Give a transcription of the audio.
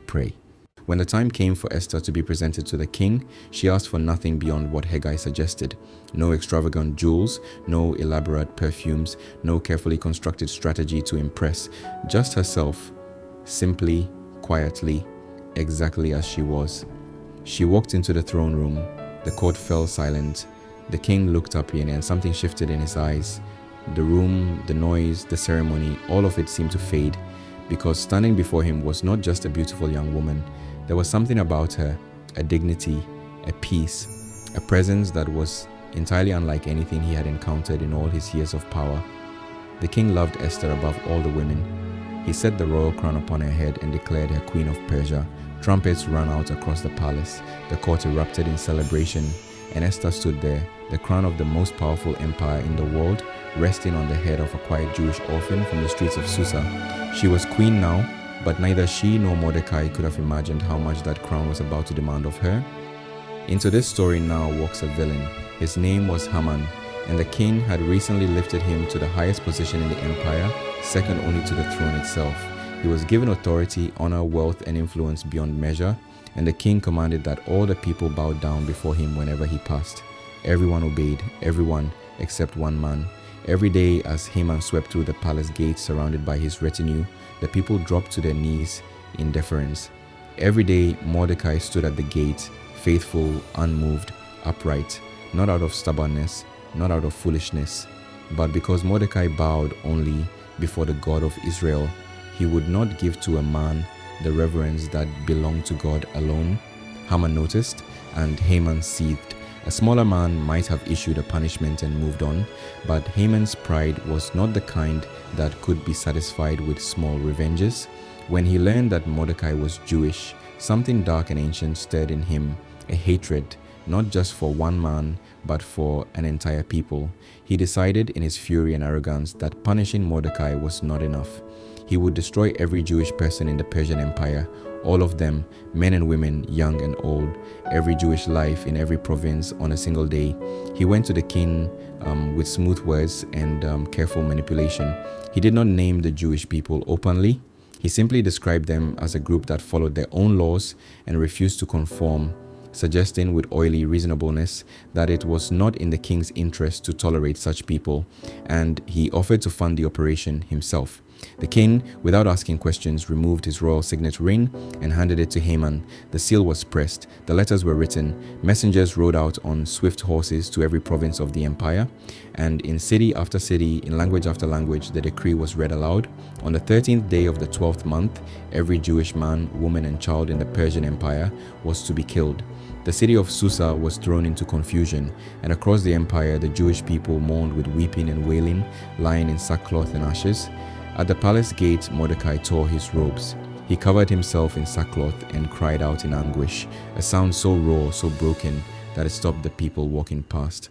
pray. When the time came for Esther to be presented to the king, she asked for nothing beyond what Haggai suggested. No extravagant jewels, no elaborate perfumes, no carefully constructed strategy to impress. Just herself, simply, quietly, exactly as she was. She walked into the throne room. The court fell silent. The king looked up in and something shifted in his eyes. The room, the noise, the ceremony, all of it seemed to fade, because standing before him was not just a beautiful young woman. There was something about her, a dignity, a peace, a presence that was entirely unlike anything he had encountered in all his years of power. The king loved Esther above all the women. He set the royal crown upon her head and declared her Queen of Persia. Trumpets rang out across the palace. The court erupted in celebration, and Esther stood there, the crown of the most powerful empire in the world, resting on the head of a quiet Jewish orphan from the streets of Susa. She was queen now, but neither she nor Mordecai could have imagined how much that crown was about to demand of her. Into this story now walks a villain. His name was Haman, and the king had recently lifted him to the highest position in the empire, second only to the throne itself. He was given authority, honor, wealth, and influence beyond measure, and the king commanded that all the people bowed down before him whenever he passed. Everyone obeyed, everyone except one man. Every day as Haman swept through the palace gates surrounded by his retinue, the people dropped to their knees in deference. Every day Mordecai stood at the gate, faithful, unmoved, upright, not out of stubbornness, not out of foolishness, but because Mordecai bowed only before the God of Israel. He would not give to a man the reverence that belonged to God alone. Haman noticed, and Haman seethed. A smaller man might have issued a punishment and moved on, but Haman's pride was not the kind that could be satisfied with small revenges. When he learned that Mordecai was Jewish, something dark and ancient stirred in him, a hatred, not just for one man, but for an entire people. He decided in his fury and arrogance that punishing Mordecai was not enough. He would destroy every Jewish person in the Persian Empire, all of them, men and women, young and old, every Jewish life in every province on a single day. He went to the king with smooth words and careful manipulation. He did not name the Jewish people openly. He simply described them as a group that followed their own laws and refused to conform, suggesting with oily reasonableness that it was not in the king's interest to tolerate such people, and he offered to fund the operation himself. The king, without asking questions, removed his royal signet ring and handed it to Haman. The seal was pressed, the letters were written, messengers rode out on swift horses to every province of the empire, and in city after city, in language after language, the decree was read aloud. On the 13th day of the 12th month, every Jewish man, woman, and child in the Persian Empire was to be killed. The city of Susa was thrown into confusion, and across the empire the Jewish people mourned with weeping and wailing, lying in sackcloth and ashes. At the palace gate, Mordecai tore his robes. He covered himself in sackcloth and cried out in anguish, a sound so raw, so broken, that it stopped the people walking past.